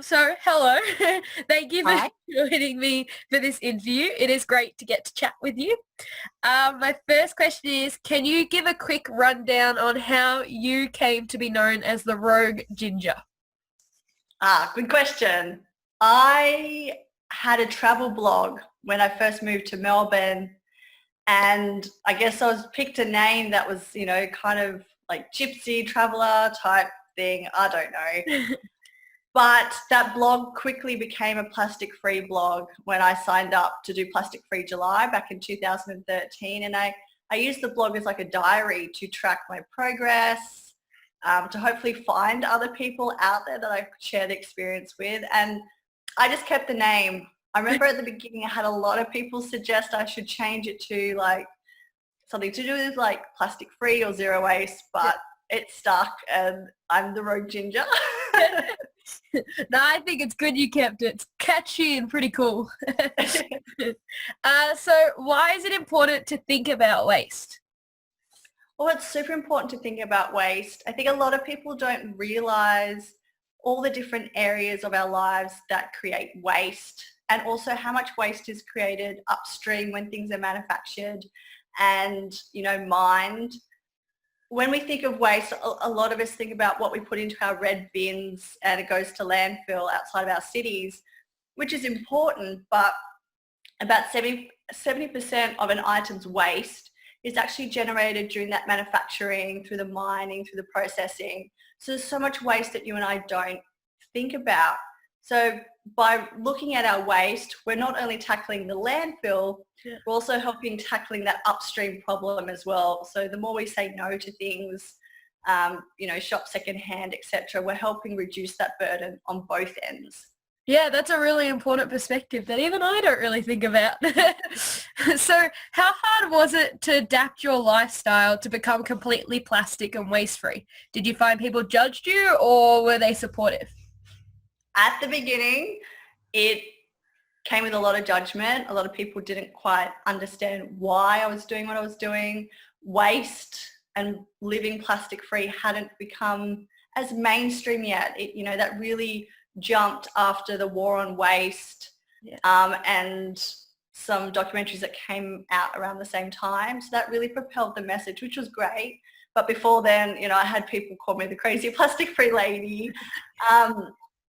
So hello. Thank you for Hi. joining me for this interview. It is great to get to chat with you. My first question is, can you give a quick rundown on how you came to be known as the Rogue Ginger? Good question. I had a travel blog when I first moved to Melbourne, and I guess I was picked a name that was, kind of like gypsy traveler type thing. I don't know. But that blog quickly became a plastic-free blog when I signed up to do Plastic-Free July back in 2013. And I used the blog as like a diary to track my progress, to hopefully find other people out there that I could share the experience with. And I just kept the name. I remember at the beginning I had a lot of people suggest I should change it to like something to do with like plastic-free or zero waste, but it stuck and I'm the Rogue Ginger. No, I think it's good you kept it. It's catchy and pretty cool. So why is it important to think about waste? Well, it's super important to think about waste. I think a lot of people don't realise all the different areas of our lives that create waste, and also how much waste is created upstream when things are manufactured and, mined. When we think of waste, a lot of us think about what we put into our red bins and it goes to landfill outside of our cities, which is important, but about 70% of an item's waste is actually generated during that manufacturing, through the mining, through the processing. So there's so much waste that you and I don't think about. So by looking at our waste, we're not only tackling the landfill, we're also helping tackling that upstream problem as well. So the more we say no to things, shop secondhand, etc., we're helping reduce that burden on both ends. Yeah, that's a really important perspective that even I don't really think about. So how hard was it to adapt your lifestyle to become completely plastic and waste-free? Did you find people judged you or were they supportive? At the beginning, it came with a lot of judgment. A lot of people didn't quite understand why I was doing what I was doing. Waste and living plastic-free hadn't become as mainstream yet. That really jumped after the war on waste, and some documentaries that came out around the same time. So that really propelled the message, which was great. But before then, I had people call me the crazy plastic-free lady.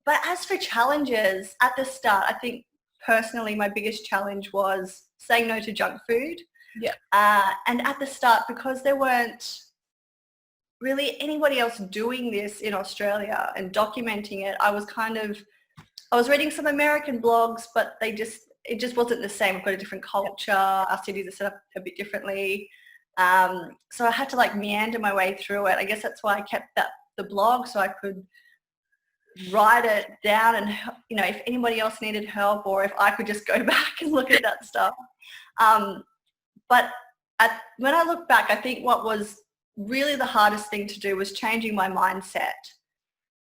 But as for challenges, at the start, I think personally my biggest challenge was saying no to junk food. Yeah. And at the start, because there weren't really anybody else doing this in Australia and documenting it, I was reading some American blogs, but it just wasn't the same. We've got a different culture. Our cities are set up a bit differently. So I had to like meander my way through it. I guess that's why I kept the blog, so I could write it down and, if anybody else needed help or if I could just go back and look at that stuff. But when I look back, I think what was really the hardest thing to do was changing my mindset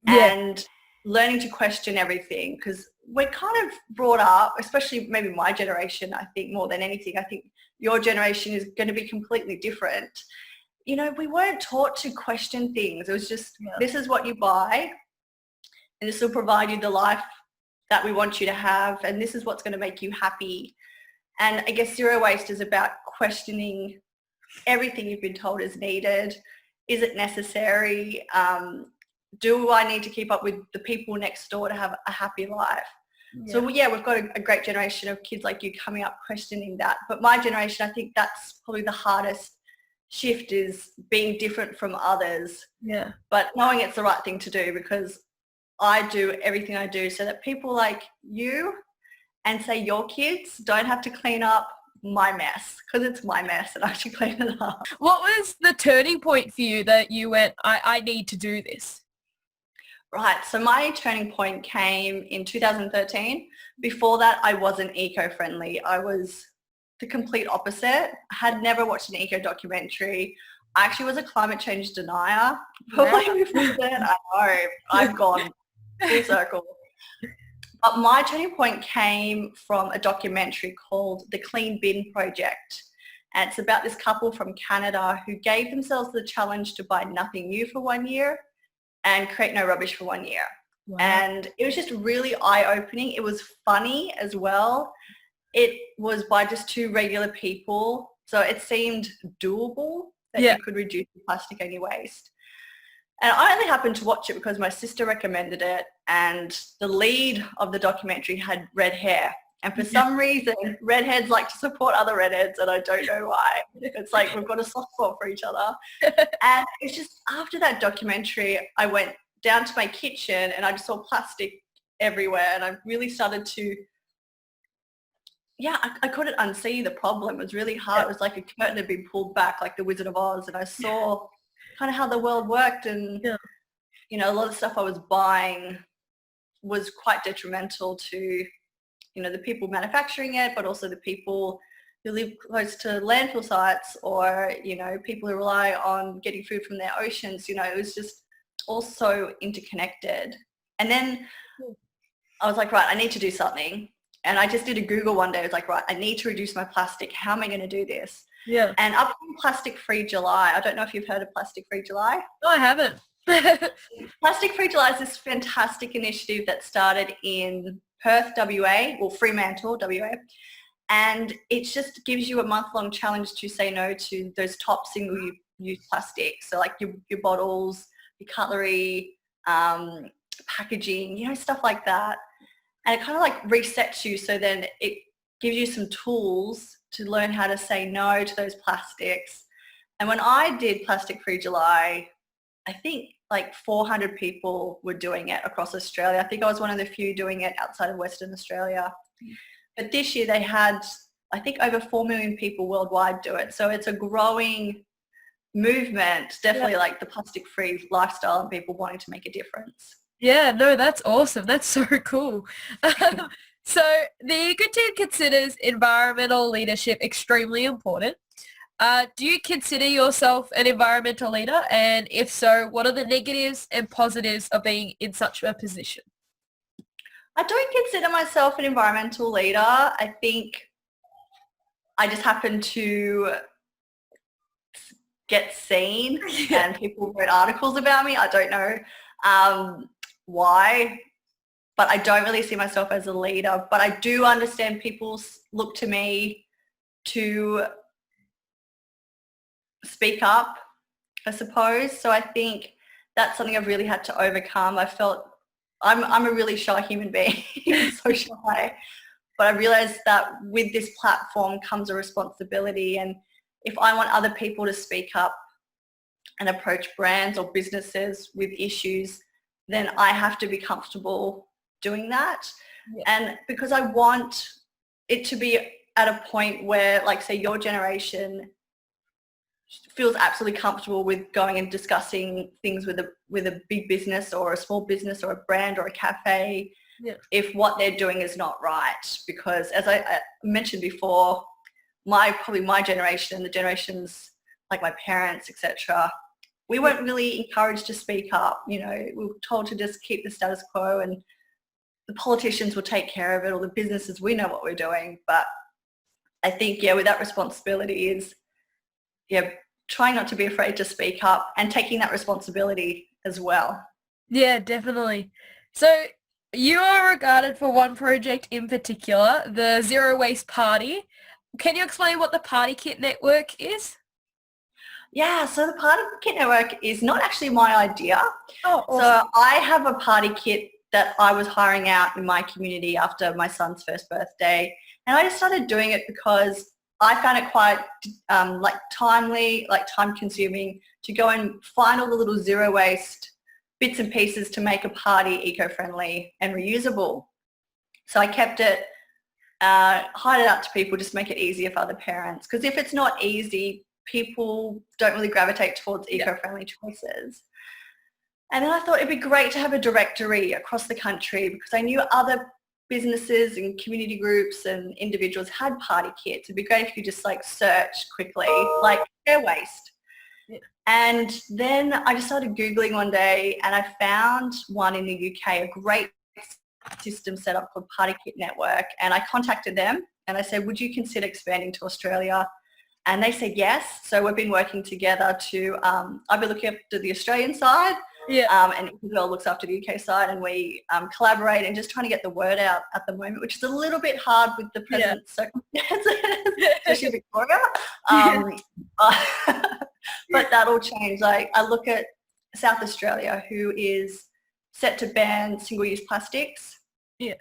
and learning to question everything, because we're kind of brought up, especially maybe my generation, I think more than anything, I think your generation is going to be completely different. We weren't taught to question things. It was just, this is what you buy and this will provide you the life that we want you to have, and this is what's going to make you happy. And I guess zero waste is about questioning everything you've been told is needed. Is it necessary? Do I need to keep up with the people next door to have a happy life? Yeah. So we've got a great generation of kids like you coming up questioning that. But my generation, I think that's probably the hardest shift, is being different from others. Yeah. But knowing it's the right thing to do, because I do everything I do so that people like you and say your kids don't have to clean up my mess, because it's my mess and I should clean it up. What was the turning point for you that you went, I need to do this? Right, so my turning point came in 2013. Before that, I wasn't eco-friendly. I was the complete opposite. I had never watched an eco documentary. I actually was a climate change denier. Probably before then, I know, I've gone full circle. But my turning point came from a documentary called The Clean Bin Project. And it's about this couple from Canada who gave themselves the challenge to buy nothing new for 1 year and create no rubbish for 1 year. Wow. And it was just really eye-opening. It was funny as well. It was by just two regular people, so it seemed doable that you could reduce the plastic any waste. And I only happened to watch it because my sister recommended it, and the lead of the documentary had red hair. And for some reason, redheads like to support other redheads, and I don't know why. It's like we've got a soft spot for each other. And it's just after that documentary, I went down to my kitchen and I just saw plastic everywhere, and I really started to, I couldn't unsee the problem. It was really hard. It was like a curtain had been pulled back like the Wizard of Oz, and I saw kind of how the world worked, and you know, a lot of stuff I was buying was quite detrimental to, you know, the people manufacturing it, but also the people who live close to landfill sites, or, you know, people who rely on getting food from their oceans. You know, it was just all so interconnected. And then I was like, right, I need to do something. And I just did a Google one day. I was like, right, I need to reduce my plastic. How am I going to do this? Yeah. And up in Plastic Free July, I don't know if you've heard of Plastic Free July. No, I haven't. Plastic Free July is this fantastic initiative that started in Perth, WA, or Fremantle, WA. And it just gives you a month-long challenge to say no to those top single-use plastics. So like your bottles, your cutlery, packaging, you know, stuff like that. And it kind of like resets you, so then it gives you some tools to learn how to say no to those plastics. And when I did Plastic Free July, I think like 400 people were doing it across Australia. I think I was one of the few doing it outside of Western Australia. But this year they had, I think, over 4 million people worldwide do it. So it's a growing movement, definitely like the plastic-free lifestyle and people wanting to make a difference. Yeah, no, that's awesome. That's so cool. So the Good Team considers environmental leadership extremely important. Do you consider yourself an environmental leader? And if so, what are the negatives and positives of being in such a position? I don't consider myself an environmental leader. I think I just happen to get seen and people wrote articles about me. I don't know why, but I don't really see myself as a leader. But I do understand people look to me to speak up, I suppose. So I think that's something I've really had to overcome. I felt I'm a really shy human being, so shy. But I realized that with this platform comes a responsibility, and if I want other people to speak up and approach brands or businesses with issues, then I have to be comfortable doing that. Yeah. And because I want it to be at a point where, like, say, your generation feels absolutely comfortable with going and discussing things with a big business or a small business or a brand or a cafe, if what they're doing is not right. Because as I mentioned before, probably my generation and the generations like my parents, etc., we weren't really encouraged to speak up. You know, we were told to just keep the status quo and the politicians will take care of it, or the businesses, we know what we're doing. But I think, with that responsibility is, trying not to be afraid to speak up and taking that responsibility as well. Yeah, definitely. So you are regarded for one project in particular, the Zero Waste Party. Can you explain what the Party Kit Network is? Yeah, so the Party Kit Network is not actually my idea. Oh, awesome. So I have a party kit that I was hiring out in my community after my son's first birthday. And I just started doing it because I found it quite time consuming to go and find all the little zero waste bits and pieces to make a party eco-friendly and reusable. So I kept it, hide it out to people, just make it easier for other parents. Because if it's not easy, people don't really gravitate towards eco-friendly choices. And then I thought it'd be great to have a directory across the country, because I knew other businesses and community groups and individuals had party kits. It'd be great if you just search quickly, like fair waste. Yeah. And then I just started Googling one day and I found one in the UK, a great system set up called Party Kit Network. And I contacted them and I said, would you consider expanding to Australia? And they said yes. So we've been working together to, I've been looking after the Australian side And Isabel looks after the UK side, and we collaborate and just trying to get the word out at the moment, which is a little bit hard with the present circumstances, especially Victoria. But that'll change. Like, I look at South Australia, who is set to ban single-use plastics. Yeah.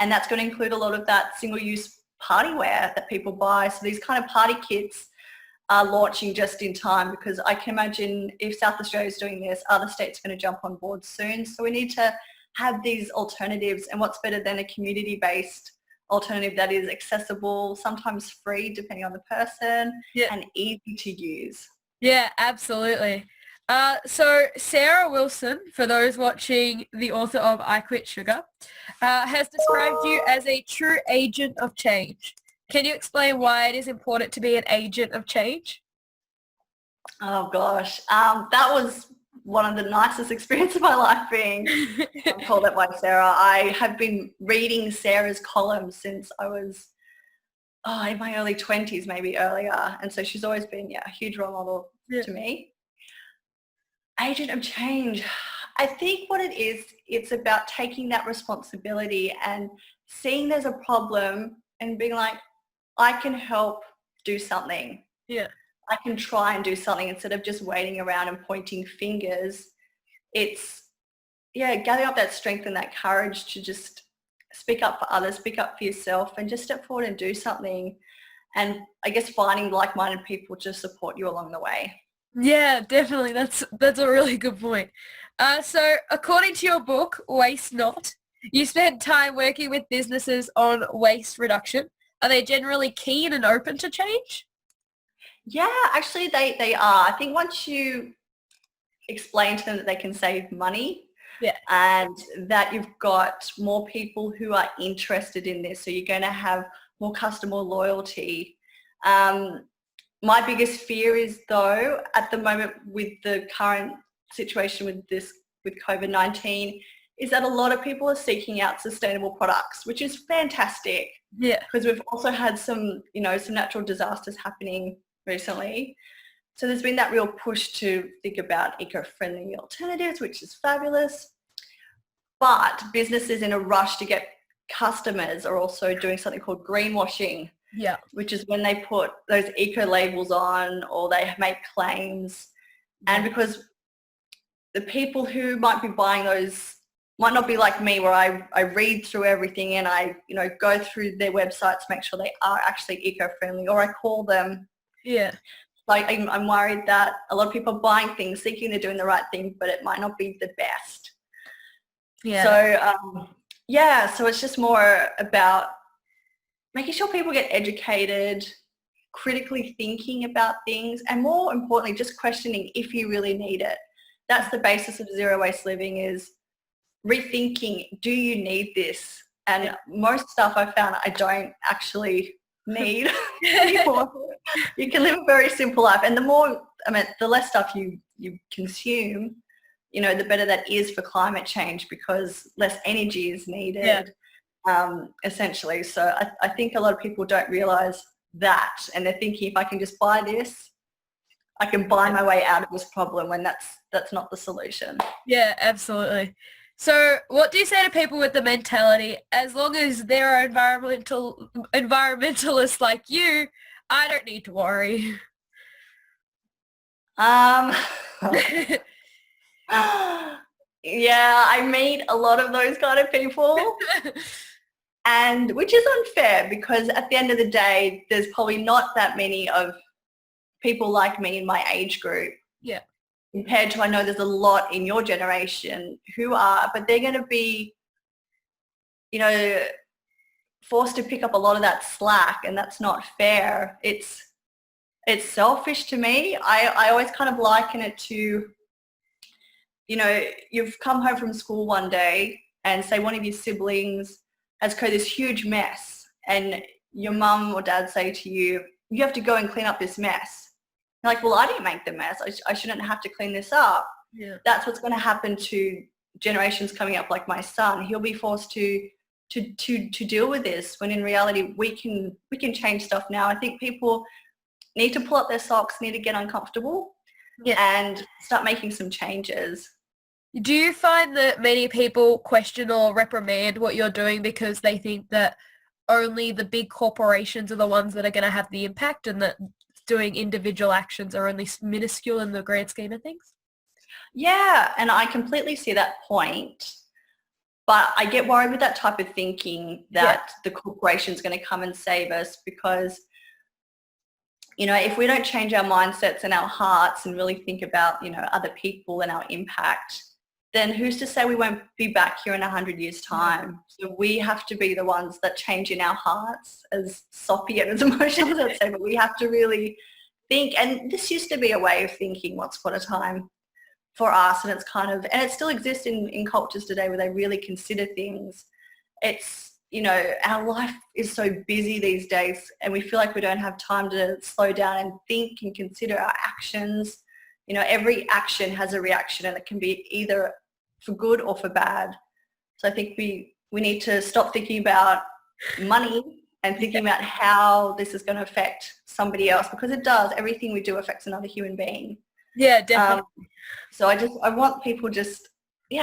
And that's going to include a lot of that single-use party wear that people buy. So these kind of party kits are launching just in time, because I can imagine if South Australia is doing this, other states are going to jump on board soon. So we need to have these alternatives, and what's better than a community-based alternative that is accessible, sometimes free depending on the person, and easy to use. Yeah, absolutely. So Sarah Wilson, for those watching, the author of I Quit Sugar, has described you as a true agent of change. Can you explain why it is important to be an agent of change? Oh gosh, that was one of the nicest experiences of my life, being called that by Sarah. I have been reading Sarah's columns since I was in my early 20s, maybe earlier. And so she's always been a huge role model to me. Agent of change. I think what it is, it's about taking that responsibility and seeing there's a problem and being like, I can help do something. Yeah. I can try and do something instead of just waiting around and pointing fingers. It's, gathering up that strength and that courage to just speak up for others, speak up for yourself, and just step forward and do something. And I guess finding like-minded people to support you along the way. Yeah, definitely. That's a really good point. So according to your book, Waste Not, you spent time working with businesses on waste reduction. Are they generally keen and open to change? Yeah, actually they are. I think once you explain to them that they can save money, and that you've got more people who are interested in this, so you're going to have more customer loyalty. My biggest fear is, though, at the moment with the current situation with COVID-19, is that a lot of people are seeking out sustainable products, which is fantastic. Yeah. Because we've also had some natural disasters happening recently. So there's been that real push to think about eco-friendly alternatives, which is fabulous. But businesses in a rush to get customers are also doing something called greenwashing. Yeah. Which is when they put those eco labels on, or they make claims. And because the people who might be buying those might not be like me, where I read through everything and I go through their websites, make sure they are actually eco-friendly, or I call them. Yeah. Like, I'm worried that a lot of people are buying things thinking they're doing the right thing, but it might not be the best. Yeah. So, so it's just more about making sure people get educated, critically thinking about things, and more importantly, just questioning if you really need it. That's the basis of zero waste living, is rethinking, do you need this? And most stuff I found I don't actually need anymore. You can live a very simple life, and the less stuff you consume, the better that is for climate change, because less energy is needed, essentially. So I think a lot of people don't realise that, and they're thinking, if I can just buy this, I can buy my way out of this problem, when that's not the solution. Yeah, absolutely. So what do you say to people with the mentality, as long as there are environmentalists like you, I don't need to worry? Yeah, I meet a lot of those kind of people, and which is unfair, because at the end of the day, there's probably not that many of people like me in my age group. Yeah. Compared to, I know there's a lot in your generation who are, but they're going to be, forced to pick up a lot of that slack, and that's not fair. It's selfish to me. I always kind of liken it to, you've come home from school one day, and say one of your siblings has created this huge mess, and your mum or dad say to you, you have to go and clean up this mess. You're like, well, I didn't make the mess. I shouldn't have to clean this up. Yeah. That's what's going to happen to generations coming up, like my son. He'll be forced to deal with this, when in reality we can change stuff now. I think people need to pull up their socks, need to get uncomfortable, and start making some changes. Do you find that many people question or reprimand what you're doing because they think that only the big corporations are the ones that are going to have the impact and that doing individual actions are only minuscule in the grand scheme of things? Yeah, and I completely see that point. But I get worried with that type of thinking Yeah. that the corporation's going to come and save us because, you know, if we don't change our mindsets and our hearts and really think about, you know, other people and our impact, then who's to say we won't be back here in 100 years' time? So we have to be the ones that change in our hearts, as soppy and as emotional as I'd say, but we have to really think. And this used to be a way of thinking once upon a time for us, and it's kind of, and it still exists in cultures today where they really consider things. It's, you know, our life is so busy these days and we feel like we don't have time to slow down and think and consider our actions. You know, every action has a reaction and it can be either for good or for bad. So I think we need to stop thinking about money and thinking about how this is going to affect somebody else, because it does. Everything we do affects another human being. Yeah, definitely. So I want people just,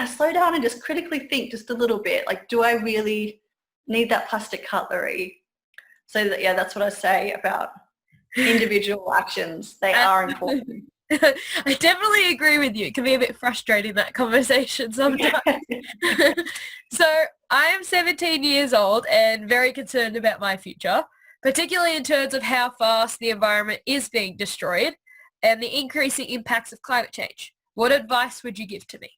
slow down and just critically think just a little bit. Like, do I really need that plastic cutlery? So that's what I say about individual actions. They are important. I definitely agree with you. It can be a bit frustrating, that conversation sometimes. So I am 17 years old and very concerned about my future, particularly in terms of how fast the environment is being destroyed and the increasing impacts of climate change. What advice would you give to me?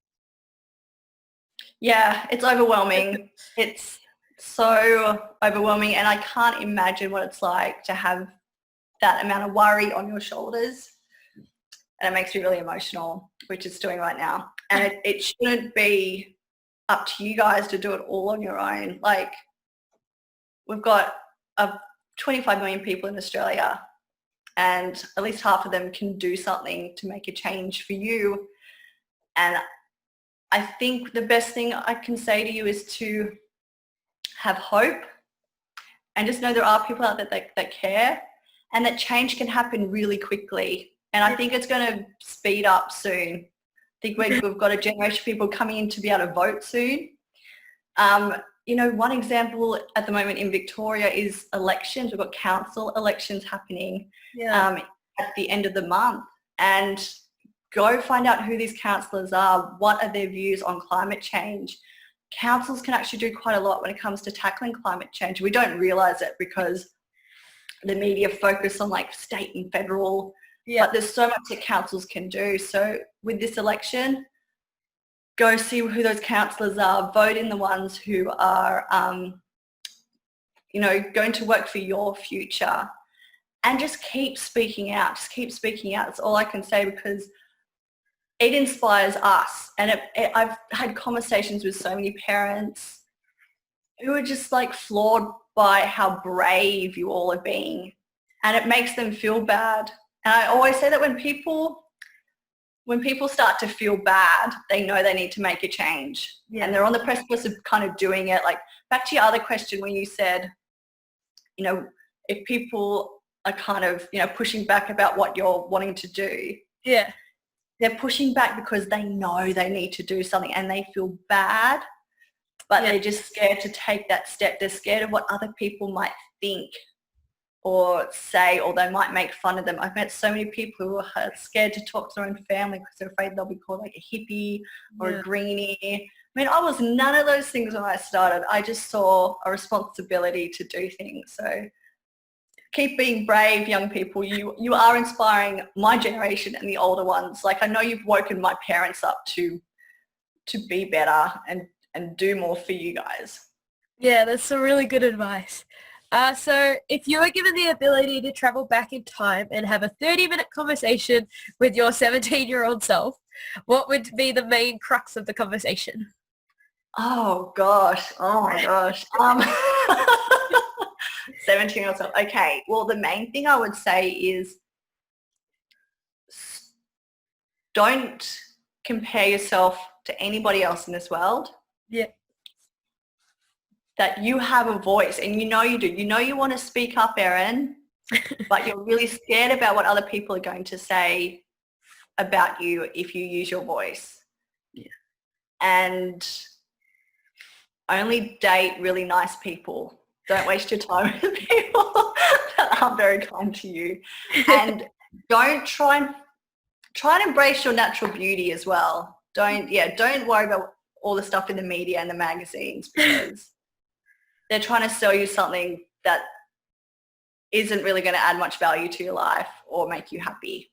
Yeah, it's overwhelming. It's so overwhelming, and I can't imagine what it's like to have that amount of worry on your shoulders. And it makes me really emotional, which it's doing right now. And it shouldn't be up to you guys to do it all on your own. Like, we've got 25 million people in Australia, and at least half of them can do something to make a change for you. And I think the best thing I can say to you is to have hope and just know there are people out there that care, and that change can happen really quickly. And I think it's going to speed up soon. I think we've got a generation of people coming in to be able to vote soon. You know, one example at the moment in Victoria is elections. We've got council elections happening at the end of the month. And go find out who these councillors are, what are their views on climate change. Councils can actually do quite a lot when it comes to tackling climate change. We don't realise it because the media focus on like state and federal, but there's so much that councils can do. So with this election, go see who those councillors are, vote in the ones who are, you know, going to work for your future, and just keep speaking out. Just keep speaking out. That's all I can say, because it inspires us. And I've had conversations with so many parents who are just like floored by how brave you all are being, and it makes them feel bad. And I always say that when people start to feel bad, they know they need to make a change, and they're on the precipice of kind of doing it. Like, back to your other question when you said, you know, if people are kind of, you know, pushing back about what you're wanting to do, they're pushing back because they know they need to do something and they feel bad, but they're just scared to take that step. They're scared of what other people might think or say, or they might make fun of them. I've met so many people who are scared to talk to their own family because they're afraid they'll be called like a hippie or a greenie. I mean, I was none of those things when I started. I just saw a responsibility to do things. So keep being brave, young people. You are inspiring my generation and the older ones. Like, I know you've woken my parents up to be better and do more for you guys. Yeah, that's some really good advice. So if you were given the ability to travel back in time and have a 30-minute conversation with your 17-year-old self, what would be the main crux of the conversation? Oh my gosh. 17-year-old self. Okay. Well, the main thing I would say is don't compare yourself to anybody else in this world. Yeah. That you have a voice, and you know you do. You know you want to speak up, Erin, but you're really scared about what other people are going to say about you if you use your voice. Yeah. and only date really nice people. Don't waste your time with people that aren't very kind to you. And don't try and embrace your natural beauty as well. Don't worry about all the stuff in the media and the magazines, because they're trying to sell you something that isn't really going to add much value to your life or make you happy.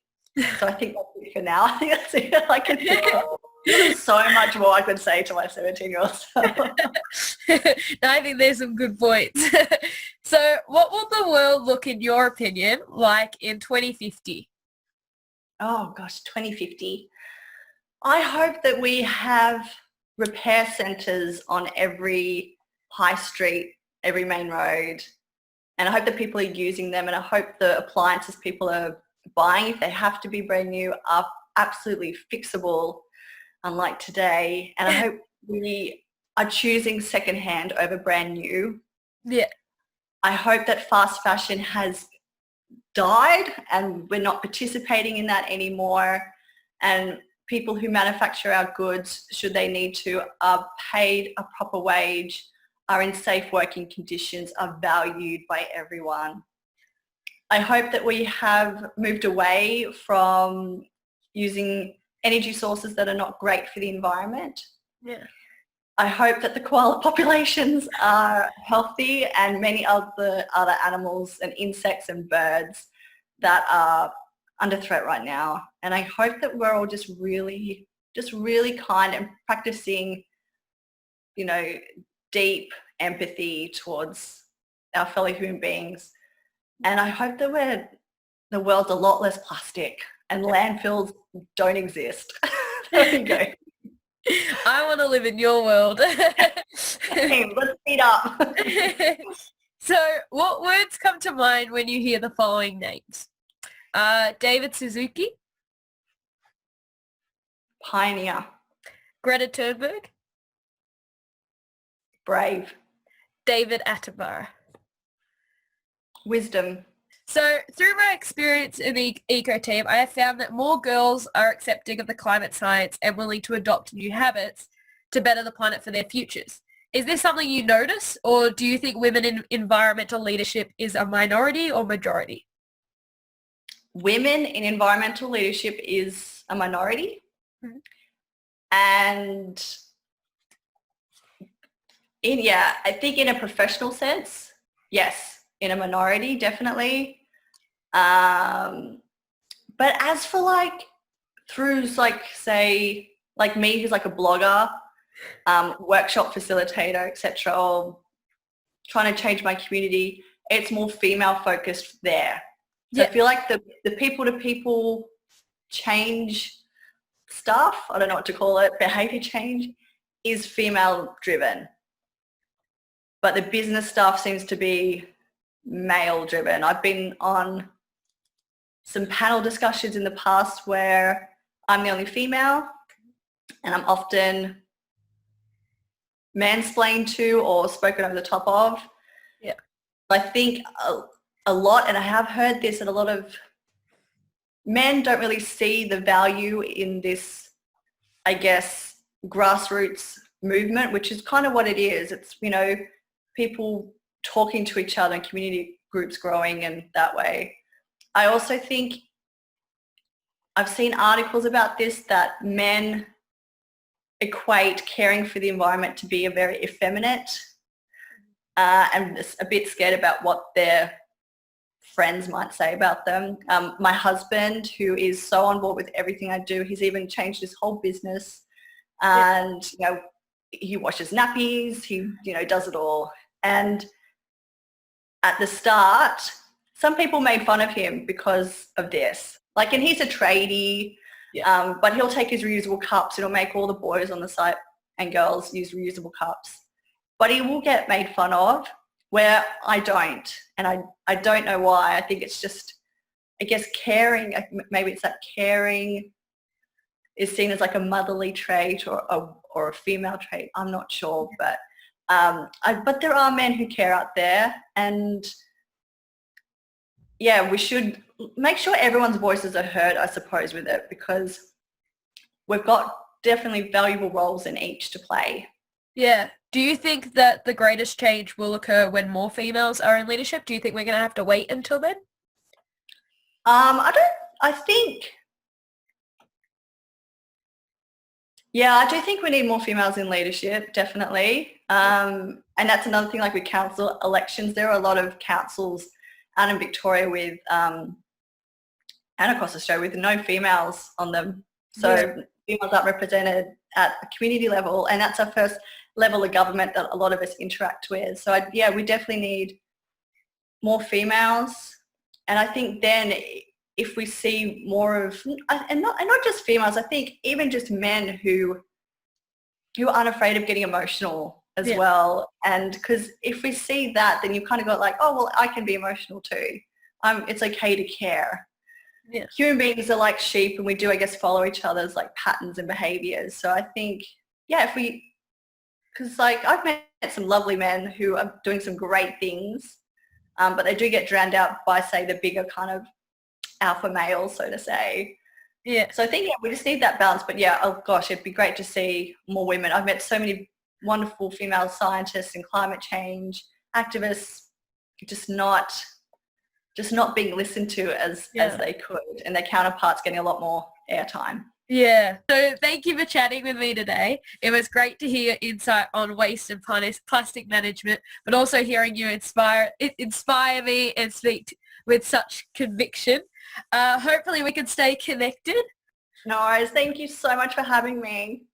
So I think that's it for now. I think that's it. I can think of there's so much more I could say to my 17-year-old self. No, I think there's some good points. So what will the world look, in your opinion, like in 2050? Oh gosh, 2050. I hope that we have repair centres on every high street, every main road, and I hope that people are using them, and I hope the appliances people are buying, if they have to be brand new, are absolutely fixable, unlike today. And I hope we are choosing secondhand over brand new. Yeah. I hope that fast fashion has died and we're not participating in that anymore, and people who manufacture our goods, should they need to, are paid a proper wage, are in safe working conditions, are valued by everyone. I hope that we have moved away from using energy sources that are not great for the environment. Yeah. I hope that the koala populations are healthy, and many of the other animals and insects and birds that are under threat right now. And I hope that we're all just really kind and practicing, deep empathy towards our fellow human beings. And I hope that the world's a lot less plastic and landfills don't exist. There you go. I want to live in your world. Hey, let's meet up. So what words come to mind when you hear the following names? David Suzuki, Pioneer. Greta Thunberg, Brave. David Attenborough. Wisdom. So through my experience in the eco team, I have found that more girls are accepting of the climate science and willing to adopt new habits to better the planet for their futures. Is this something you notice, or do you think women in environmental leadership is a minority or majority? Women in environmental leadership is a minority. Mm-hmm. And I think in a professional sense, yes, in a minority, definitely. But as for through say me, who's like a blogger, workshop facilitator, etc., or trying to change my community, it's more female focused there. So I feel like the people to people change stuff, I don't know what to call it, behavior change, is female driven. But the business stuff seems to be male driven. I've been on some panel discussions in the past where I'm the only female and I'm often mansplained to or spoken over the top of. Yeah. I think a lot, and I have heard this, that a lot of men don't really see the value in this, I guess, grassroots movement, which is kind of what it is. It's, people talking to each other and community groups growing in that way. I also think I've seen articles about this, that men equate caring for the environment to be a very effeminate and a bit scared about what their friends might say about them. My husband, who is so on board with everything I do, he's even changed his whole business, and he washes nappies, he does it all. And at the start, some people made fun of him because of this. And he's a tradie, but he'll take his reusable cups. He'll make all the boys on the site and girls use reusable cups. But he will get made fun of, where I don't. And I don't know why. I think it's just, I guess, caring. Maybe it's that caring is seen as a motherly trait or a female trait. I'm not sure. But but there are men who care out there, and we should make sure everyone's voices are heard, I suppose, with it, because we've got definitely valuable roles in each to play. Yeah. Do you think that the greatest change will occur when more females are in leadership? Do you think we're going to have to wait until then? I think, yeah, I do think we need more females in leadership, definitely. And that's another thing, like with council elections, there are a lot of councils out in Victoria with, and across Australia with no females on them. So females aren't represented at a community level, and that's our first level of government that a lot of us interact with. So we definitely need more females. And I think then if we see more of, and not just females, I think even just men who aren't afraid of getting emotional as well. And because if we see that, then you kind of go like, oh, well, I can be emotional too. It's okay to care. Yeah. Human beings are like sheep, and we do, I guess, follow each other's like patterns and behaviors. So I think, because like I've met some lovely men who are doing some great things, but they do get drowned out by, say, the bigger kind of alpha males, so to say. Yeah. So I think we just need that balance. But oh gosh, it'd be great to see more women. I've met so many wonderful female scientists and climate change activists, just not being listened to as they could, and their counterparts getting a lot more airtime. Yeah. So thank you for chatting with me today. It was great to hear your insight on waste and plastic management, but also hearing you inspire me and speak with such conviction. Hopefully we can stay connected. No worries. Thank you so much for having me.